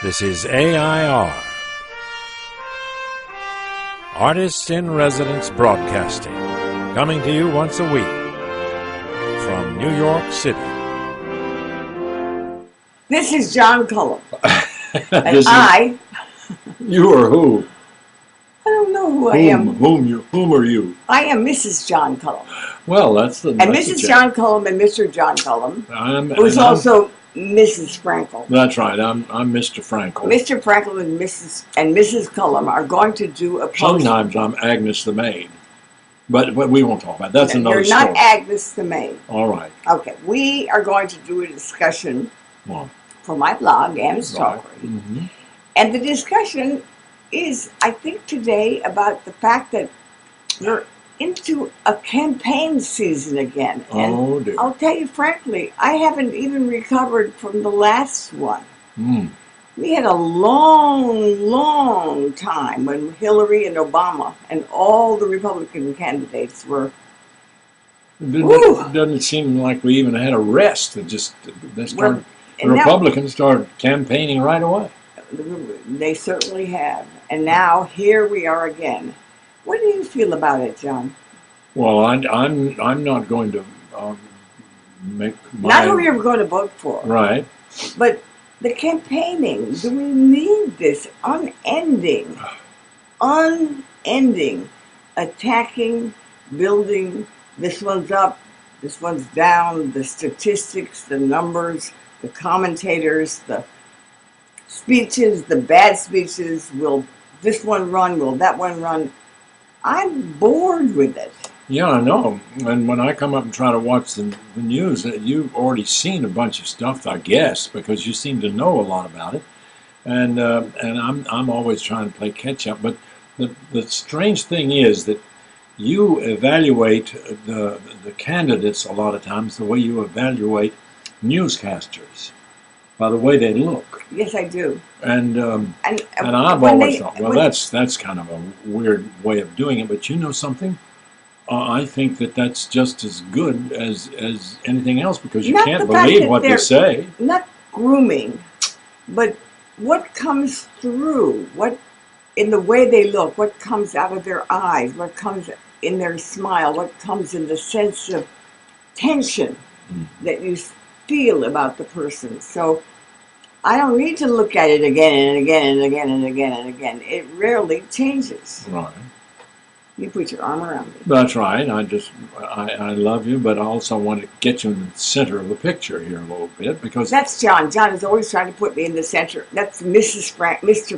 This is AI.R. Artists in Residence Broadcasting, coming to you once a week from New York City. This is John Cullum. And You are who? I don't know who I am. Whom are you? I am Mrs. John Cullum. Well, that's the And Mrs. John Cullum and Mr. John Cullum, who's I'm also Mrs. Frankel. That's right. I'm Mr. Frankel. Mr. Frankel and Mrs. Cullum are going to do a post. Sometimes I'm Agnes the maid, but we won't talk about that. That's another You're not story. Agnes the maid. All right. Okay, we are going to do a discussion for my blog, Anna's Talk Radio. Mm-hmm. And the discussion is, I think today, about the fact that we're into a campaign season again. And Oh dear. I'll tell you frankly, I haven't even recovered from the last one. Mm. We had a long time when Hillary and Obama and all the Republican candidates were. Doesn't seem like we even had a rest. The Republicans started campaigning right away. They certainly have. And now here we are again. What do you feel about it, John? Well, I'm not going to make my... Not who you're going to vote for. Right. But the campaigning, do we need this unending attacking, building, this one's up, this one's down, the statistics, the numbers, the commentators, the speeches, the bad speeches, will this one run, will that one run? I'm bored with it. Yeah, I know. And when I come up and try to watch the news, you've already seen a bunch of stuff, I guess, because you seem to know a lot about it. And I'm always trying to play catch up. But the strange thing is that you evaluate the candidates a lot of times the way you evaluate newscasters, by the way they look. Yes, I do. And I've always thought, well, that's kind of a weird way of doing it. But you know something? I think that's just as good as anything else, because you can't believe what they say. Not grooming, but what comes through, what in the way they look, what comes out of their eyes, what comes in their smile, what comes in the sense of tension that you feel about the person. So I don't need to look at it again and again and again and again and again. It rarely changes. Right. You put your arm around me. That's right. I love you, but I also want to get you in the center of the picture here a little bit, because that's John. John is always trying to put me in the center. That's Mr.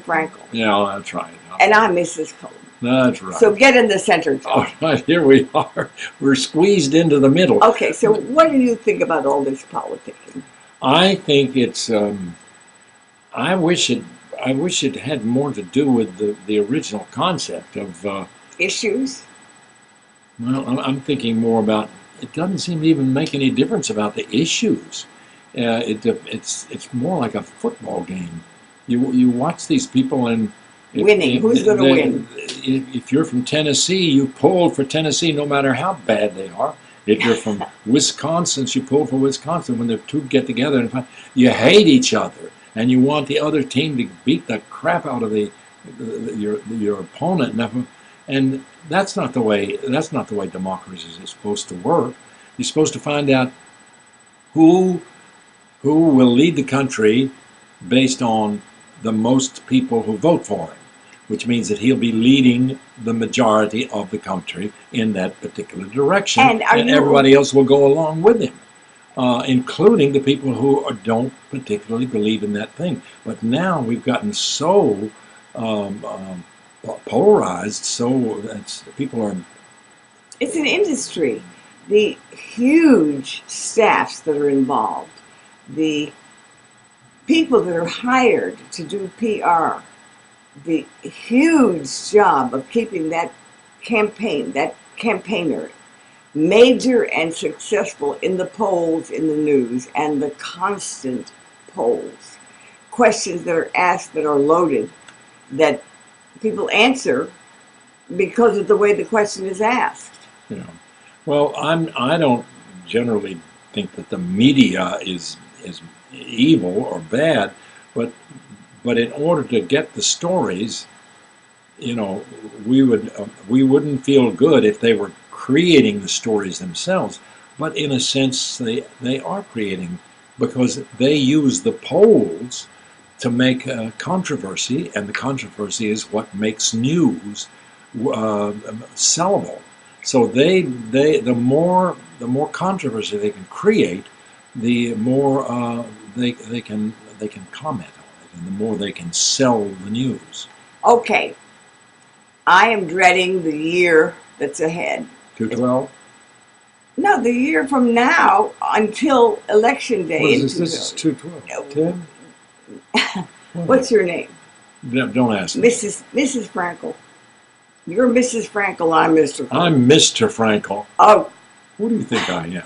Frankel. Yeah, that's right. And I'm Mrs. Cullum. That's right. So get in the center, John. All right, here we are. We're squeezed into the middle. Okay, so what do you think about all this politicking? I think it's. I wish it had more to do with the original concept of. Issues? Well, I'm thinking more about, it doesn't seem to even make any difference about the issues. It's more like a football game. You watch these people and... Winning. Who's going to win? If you're from Tennessee, you pull for Tennessee no matter how bad they are. If you're from Wisconsin, you pull for Wisconsin. When the two get together and fight, you hate each other, and you want the other team to beat the crap out of your opponent. And that's not the way democracy is supposed to work. You're supposed to find out who will lead the country based on the most people who vote for him, which means that he'll be leading the majority of the country in that particular direction, and everybody else will go along with him, including the people who don't particularly believe in that thing. But now we've gotten so polarized, so people are... It's an industry. The huge staffs that are involved, the people that are hired to do PR, the huge job of keeping that campaigner major and successful in the polls, in the news, and the constant polls. Questions that are asked that are loaded, that people answer because of the way the question is asked. Yeah. Well, I don't generally think that the media is evil or bad, but But in order to get the stories, we wouldn't feel good if they were creating the stories themselves. But in a sense, they are creating, because they use the polls to make a controversy, and the controversy is what makes news sellable. So the more controversy they can create, the more they can comment on it, and the more they can sell the news. Okay, I am dreading the year that's ahead. 212. No, the year from now until election day. What is this? This is 212. 10? What's your name? Don't ask me. Mrs. Frankel. You're Mrs. Frankel. I'm Mr. Frankel. I'm Mr. Frankel. Oh. What do you think I am?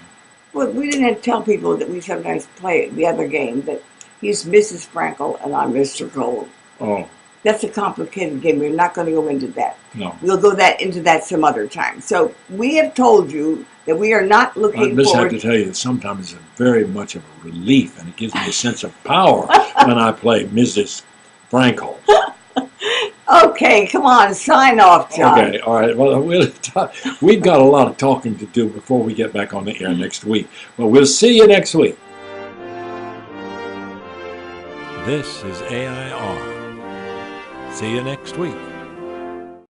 Well, we didn't have to tell people that we sometimes play the other game, that he's Mrs. Frankel and I'm Mr. Cole. Oh. That's a complicated game. We're not going to go into that. No. We'll go into that some other time. So we have told you that we are not looking forward. I just have to tell you that sometimes it's very much of a relief, and it gives me a sense of power when I play Mrs. Frankel. Okay, come on, sign off, John. Okay, all right. Well, we've got a lot of talking to do before we get back on the air next week. But we'll see you next week. This is AI.R. See you next week.